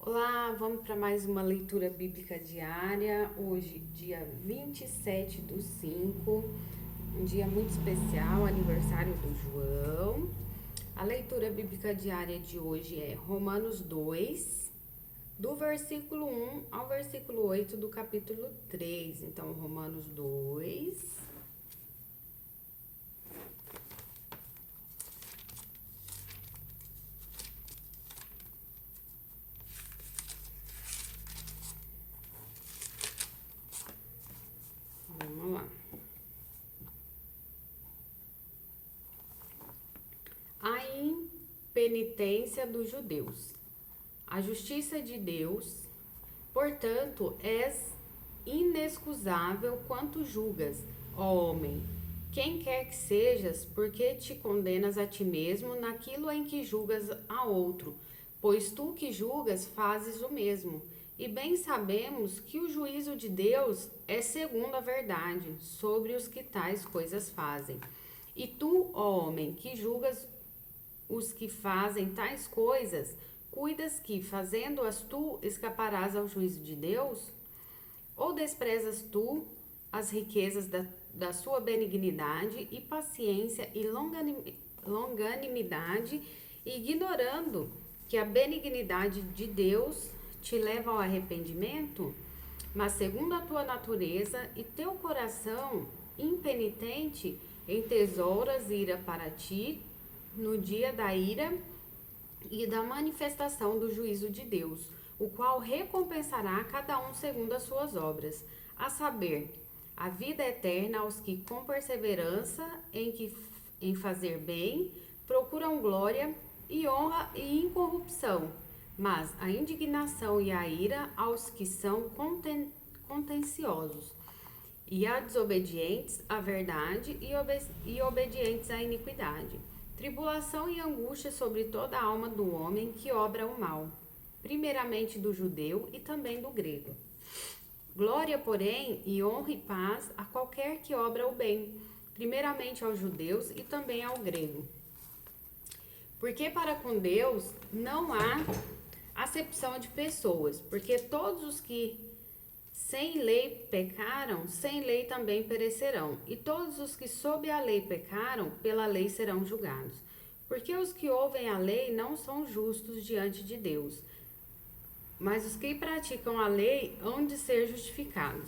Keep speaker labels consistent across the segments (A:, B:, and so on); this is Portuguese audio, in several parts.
A: Olá, vamos para mais uma leitura bíblica diária. Hoje, dia 27/5, um dia muito especial, aniversário do João. A leitura bíblica diária de hoje é Romanos 2, do versículo 1 ao versículo 8 do capítulo 3. Então, Romanos 2. Vamos lá. A impenitência dos judeus. A justiça de Deus, portanto, és inexcusável quanto julgas, ó homem, quem quer que sejas, porque te condenas a ti mesmo naquilo em que julgas a outro, pois tu que julgas fazes o mesmo. E bem sabemos que o juízo de Deus é segundo a verdade sobre os que tais coisas fazem. E tu, ó homem, que julgas os que fazem tais coisas, cuidas que, fazendo-as tu, escaparás ao juízo de Deus? Ou desprezas tu as riquezas da sua benignidade e paciência e longanimidade, ignorando que a benignidade de Deus te leva ao arrependimento? Mas segundo a tua natureza e teu coração impenitente, entesouras ira para ti no dia da ira e da manifestação do juízo de Deus, o qual recompensará a cada um segundo as suas obras, a saber, a vida eterna aos que com perseverança em fazer bem procuram glória e honra e incorrupção, mas a indignação e a ira aos que são contenciosos e a desobedientes à verdade e obedientes à iniquidade. Tribulação e angústia sobre toda a alma do homem que obra o mal, primeiramente do judeu e também do grego. Glória, porém, e honra e paz a qualquer que obra o bem, primeiramente aos judeus e também ao grego. Porque para com Deus não há acepção de pessoas, porque todos os que sem lei pecaram, sem lei também perecerão, e todos os que sob a lei pecaram, pela lei serão julgados. Porque os que ouvem a lei não são justos diante de Deus, mas os que praticam a lei hão de ser justificados.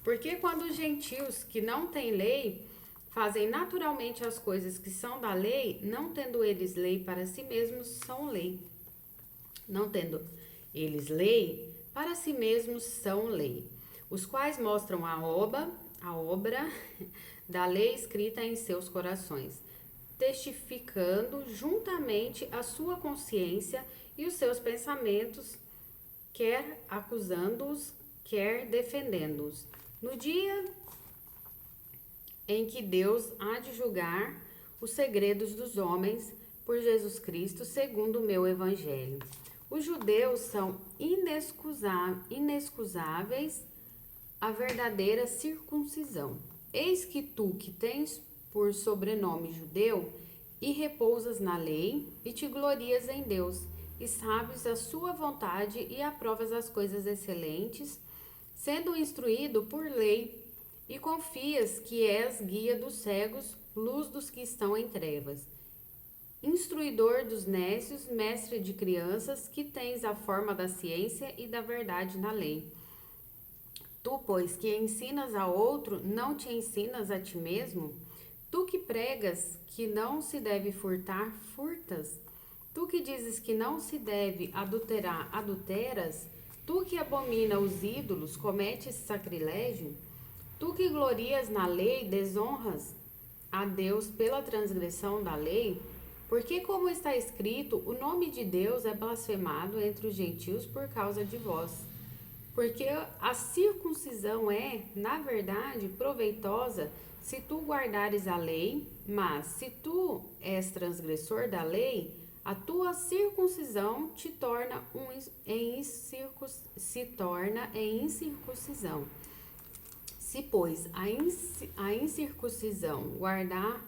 A: Porque quando os gentios que não têm lei fazem naturalmente as coisas que são da lei, não tendo eles lei para si mesmos, são lei. Não tendo eles lei, para si mesmos são lei, os quais mostram a obra da lei escrita em seus corações, testificando juntamente a sua consciência e os seus pensamentos, quer acusando-os, quer defendendo-os. No dia em que Deus há de julgar os segredos dos homens por Jesus Cristo, segundo o meu evangelho. Os judeus são inexcusáveis à verdadeira circuncisão. Eis que tu, que tens por sobrenome judeu, e repousas na lei, e te glorias em Deus, e sabes a sua vontade e aprovas as coisas excelentes, sendo instruído por lei, e confias que és guia dos cegos, luz dos que estão em trevas, instruidor dos nécios, mestre de crianças, que tens a forma da ciência e da verdade na lei. Tu, pois, que ensinas a outro, não te ensinas a ti mesmo? Tu que pregas que não se deve furtar, furtas? Tu que dizes que não se deve adulterar, adulteras? Tu que abomina os ídolos, cometes sacrilégio? Tu que glorias na lei, desonras a Deus pela transgressão da lei? Porque, como está escrito, o nome de Deus é blasfemado entre os gentios por causa de vós. Porque a circuncisão é, na verdade, proveitosa se tu guardares a lei, mas se tu és transgressor da lei, a tua circuncisão te torna se torna em incircuncisão. Se, pois, a incircuncisão guardar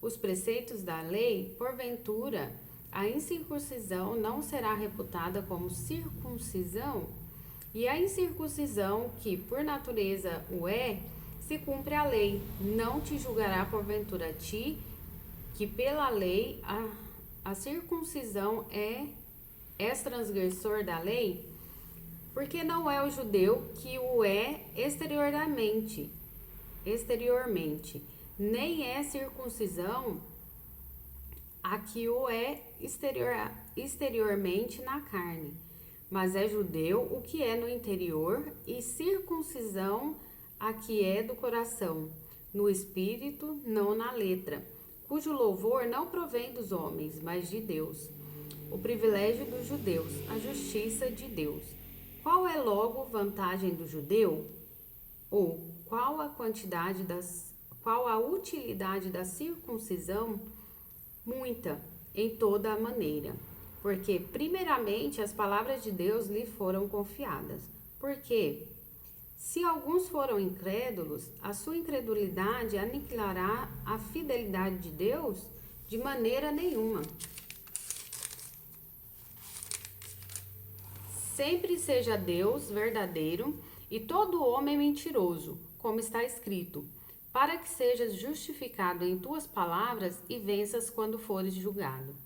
A: os preceitos da lei, porventura, a incircuncisão não será reputada como circuncisão, e a incircuncisão, que por natureza o é, se cumpre a lei. Não te julgará porventura a ti, que pela lei a circuncisão és transgressor da lei? Porque não é o judeu que o é exteriormente, nem é circuncisão a que o é exteriormente na carne, mas é judeu o que é no interior, e circuncisão a que é do coração, no espírito, não na letra, cujo louvor não provém dos homens, mas de Deus. O privilégio dos judeus, a justiça de Deus. Qual é logo vantagem do judeu? Ou qual a utilidade da circuncisão? Muita, em toda a maneira, porque primeiramente as palavras de Deus lhe foram confiadas. Porque, se alguns foram incrédulos, a sua incredulidade aniquilará a fidelidade de Deus? De maneira nenhuma. Sempre seja Deus verdadeiro e todo homem mentiroso, como está escrito, para que sejas justificado em tuas palavras e venças quando fores julgado.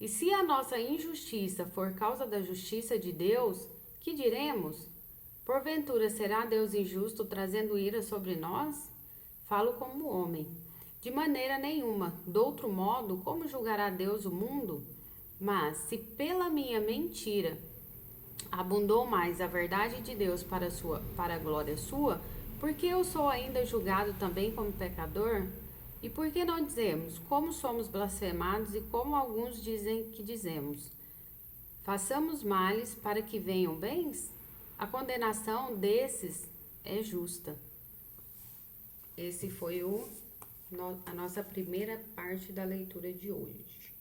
A: E se a nossa injustiça for causa da justiça de Deus, que diremos? Porventura será Deus injusto trazendo ira sobre nós? Falo como homem. De maneira nenhuma. De outro modo, como julgará Deus o mundo? Mas se pela minha mentira abundou mais a verdade de Deus para a glória sua, por que eu sou ainda julgado também como pecador? E por que não dizemos, como somos blasfemados e como alguns dizem que dizemos? Façamos males para que venham bens? A condenação desses é justa. Esse foi a nossa primeira parte da leitura de hoje,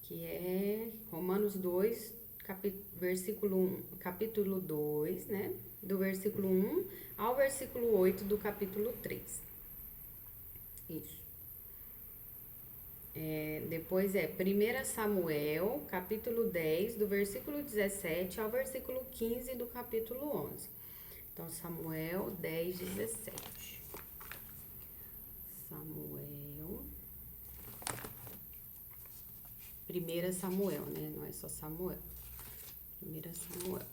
A: que é Romanos 2, capítulo 2, né? Do versículo 1 ao versículo 8 do capítulo 3. Isso. Depois 1 Samuel, capítulo 10, do versículo 17 ao versículo 15 do capítulo 11. Então, Samuel 10, 17. Samuel. 1 Samuel, né? Não é só Samuel. 1 Samuel.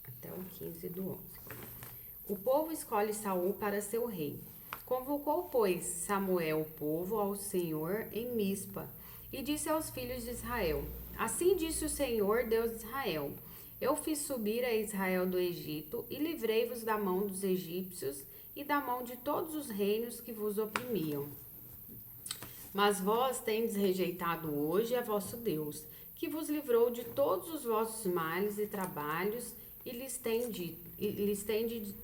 A: Até o 15 do 11. O povo escolhe Saul para seu rei. Convocou, pois, Samuel o povo ao Senhor em Mispa, e disse aos filhos de Israel: Assim disse o Senhor, Deus de Israel: Eu fiz subir a Israel do Egito e livrei-vos da mão dos egípcios e da mão de todos os reinos que vos oprimiam. Mas vós tendes rejeitado hoje a vosso Deus, que vos livrou de todos os vossos males e trabalhos, e lhes tendes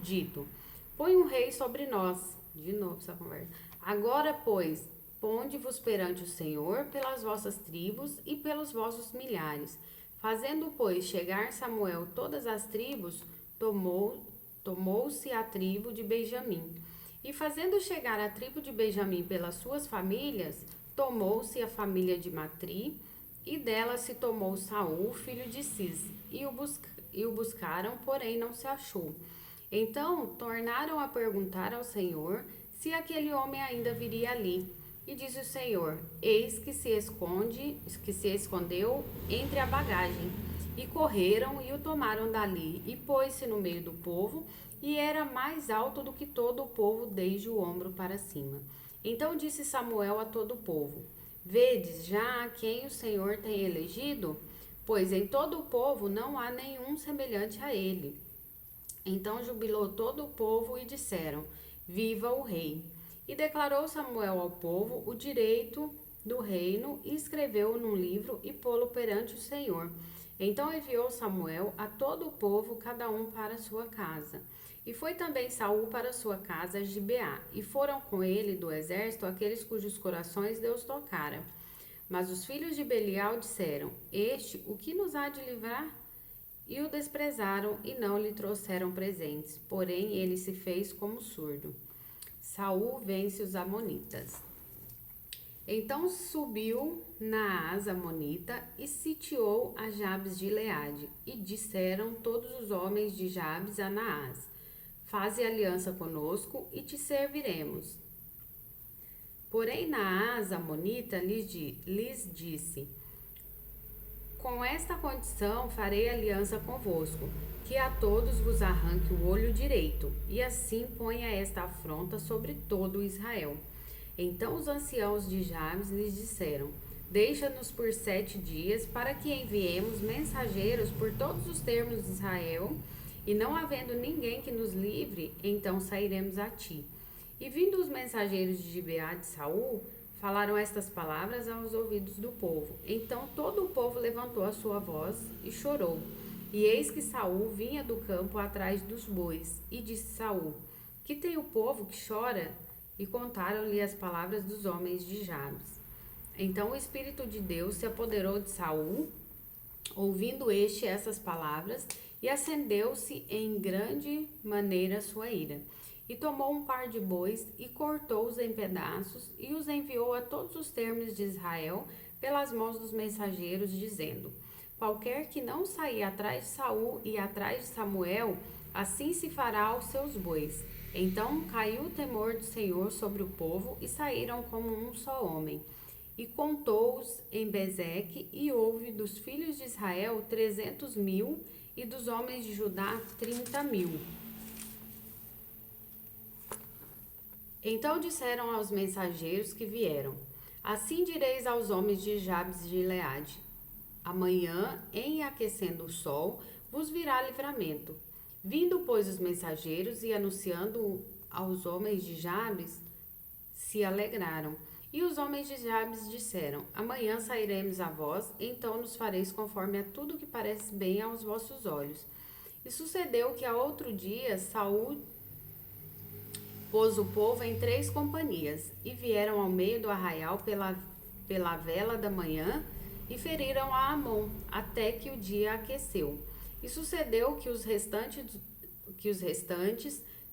A: dito: Põe um rei sobre nós. De novo essa conversa. Agora, pois, ponde-vos perante o Senhor pelas vossas tribos e pelos vossos milhares. Fazendo, pois, chegar Samuel todas as tribos, tomou-se a tribo de Benjamim. E fazendo chegar a tribo de Benjamim pelas suas famílias, tomou-se a família de Matri, e dela se tomou Saul, filho de Cis, e o buscaram, porém não se achou. Então tornaram a perguntar ao Senhor se aquele homem ainda viria ali. E disse o Senhor: Eis que se escondeu entre a bagagem. E correram e o tomaram dali, e pôs-se no meio do povo, e era mais alto do que todo o povo, desde o ombro para cima. Então disse Samuel a todo o povo: Vedes já a quem o Senhor tem elegido? Pois em todo o povo não há nenhum semelhante a ele. Então jubilou todo o povo e disseram: Viva o rei! E declarou Samuel ao povo o direito do reino, e escreveu num livro e pô-lo perante o Senhor. Então enviou Samuel a todo o povo, cada um para a sua casa. E foi também Saul para sua casa a Gibeá, e foram com ele do exército aqueles cujos corações Deus tocara. Mas os filhos de Belial disseram: Este, o que nos há de livrar? E o desprezaram e não lhe trouxeram presentes, porém ele se fez como surdo. Saul vence os amonitas. Então subiu Naás amonita e sitiou a Jabes de Gileade. E disseram todos os homens de Jabes a Naás: Faze aliança conosco e te serviremos. Porém Naás amonita lhes disse: Com esta condição farei aliança convosco, que a todos vos arranque o olho direito, e assim ponha esta afronta sobre todo Israel. Então os anciãos de Jabes lhes disseram: Deixa-nos por 7 dias, para que enviemos mensageiros por todos os termos de Israel, e não havendo ninguém que nos livre, então sairemos a ti. E vindo os mensageiros de Gibeá de Saul, falaram estas palavras aos ouvidos do povo. Então todo o povo levantou a sua voz e chorou. E eis que Saul vinha do campo atrás dos bois, e disse Saul: Que tem o povo que chora? E contaram-lhe as palavras dos homens de Jabes. Então o Espírito de Deus se apoderou de Saul, ouvindo este essas palavras, e acendeu-se em grande maneira sua ira. E tomou um par de bois e cortou-os em pedaços e os enviou a todos os termos de Israel pelas mãos dos mensageiros, dizendo: Qualquer que não sair atrás de Saul e atrás de Samuel, assim se fará aos seus bois. Então caiu o temor do Senhor sobre o povo e saíram como um só homem. E contou-os em Bezeque, e houve dos filhos de Israel 300.000 e dos homens de Judá 30.000. Então disseram aos mensageiros que vieram: Assim direis aos homens de Jabes de Gileade: Amanhã, em aquecendo o sol, vos virá livramento. Vindo, pois, os mensageiros e anunciando aos homens de Jabes, se alegraram. E os homens de Jabes disseram: Amanhã sairemos a vós, então nos fareis conforme a tudo que parece bem aos vossos olhos. E sucedeu que a outro dia Saul pôs o povo em 3 companhias, e vieram ao meio do arraial pela vela da manhã, e feriram a Amon, até que o dia aqueceu. E sucedeu que os restantes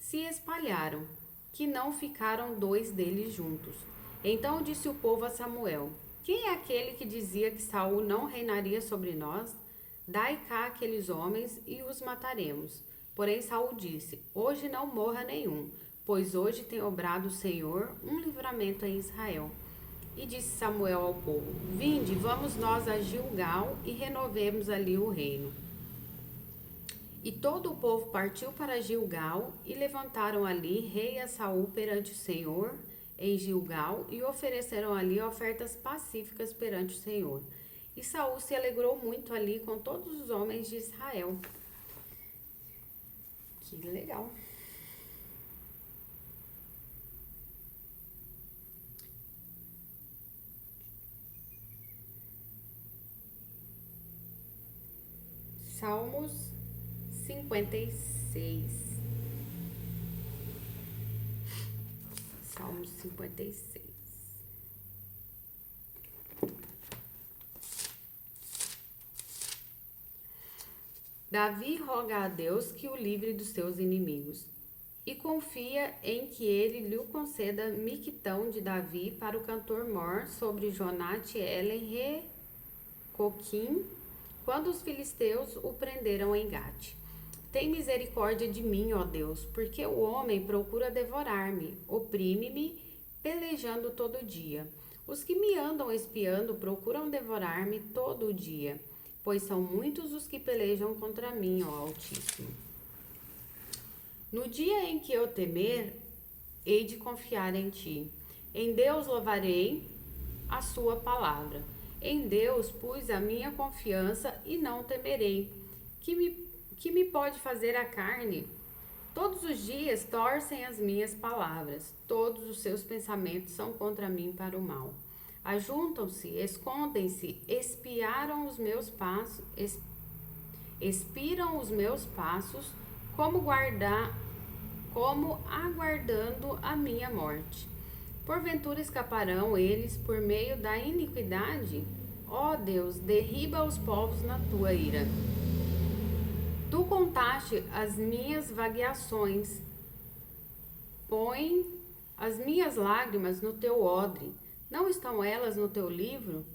A: se espalharam, que não ficaram 2 deles juntos. Então disse o povo a Samuel: Quem é aquele que dizia que Saul não reinaria sobre nós? Dai cá aqueles homens e os mataremos. Porém Saul disse: Hoje não morra nenhum, pois hoje tem obrado o Senhor um livramento em Israel. E disse Samuel ao povo: Vinde, vamos nós a Gilgal e renovemos ali o reino. E todo o povo partiu para Gilgal e levantaram ali rei a Saul perante o Senhor em Gilgal e ofereceram ali ofertas pacíficas perante o Senhor. E Saul se alegrou muito ali com todos os homens de Israel. Que legal! Salmos 56. Salmos 56. Davi roga a Deus que o livre dos seus inimigos e confia em que ele lhe conceda Miquitão de Davi para o cantor Mor sobre Jonate Elen Recoquim, quando os filisteus o prenderam em Gate. Tem misericórdia de mim, ó Deus, porque o homem procura devorar-me, oprime-me, pelejando todo dia. Os que me andam espiando procuram devorar-me todo o dia, pois são muitos os que pelejam contra mim, ó Altíssimo. No dia em que eu temer, hei de confiar em ti. Em Deus louvarei a sua palavra. Em Deus pus a minha confiança e não temerei. Que me pode fazer a carne? Todos os dias torcem as minhas palavras. Todos os seus pensamentos são contra mim para o mal. Ajuntam-se, escondem-se, espiram os meus passos, como como aguardando a minha morte. Porventura escaparão eles por meio da iniquidade? Ó Deus, derriba os povos na tua ira. Tu contaste as minhas vagueações, põe as minhas lágrimas no teu odre. Não estão elas no teu livro?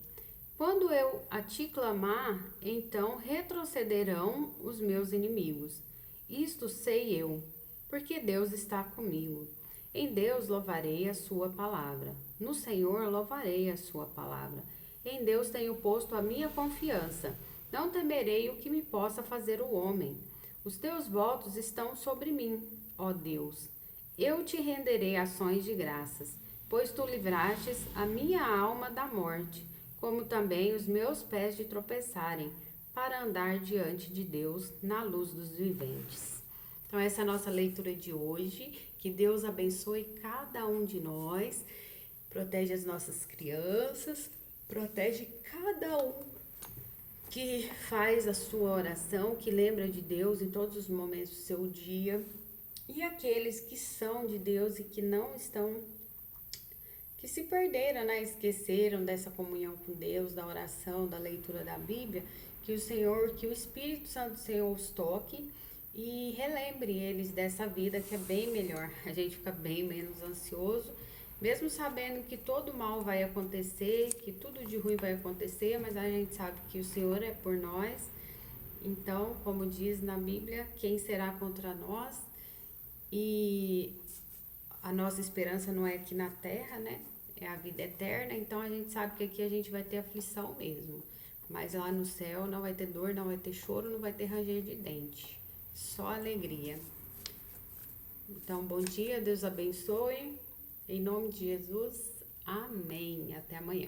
A: Quando eu a te clamar, então retrocederão os meus inimigos. Isto sei eu, porque Deus está comigo. Em Deus louvarei a sua palavra. No Senhor louvarei a sua palavra. Em Deus tenho posto a minha confiança. Não temerei o que me possa fazer o homem. Os teus votos estão sobre mim, ó Deus. Eu te renderei ações de graças, pois tu livrastes a minha alma da morte, como também os meus pés de tropeçarem, para andar diante de Deus na luz dos viventes. Então essa é a nossa leitura de hoje. Que Deus abençoe cada um de nós, protege as nossas crianças, protege cada um que faz a sua oração, que lembra de Deus em todos os momentos do seu dia, e aqueles que são de Deus e que não estão, que se perderam, né? Esqueceram dessa comunhão com Deus, da oração, da leitura da Bíblia, que o Senhor, que o Espírito Santo do Senhor os toque e relembre eles dessa vida que é bem melhor. A gente fica bem menos ansioso, mesmo sabendo que todo mal vai acontecer, que tudo de ruim vai acontecer, mas a gente sabe que o Senhor é por nós. Então, como diz na Bíblia, quem será contra nós? E a nossa esperança não é aqui na terra, né? É a vida eterna, então a gente sabe que aqui a gente vai ter aflição mesmo. Mas lá no céu não vai ter dor, não vai ter choro, não vai ter ranger de dente. Só alegria. Então, bom dia, Deus abençoe. Em nome de Jesus, amém. Até amanhã.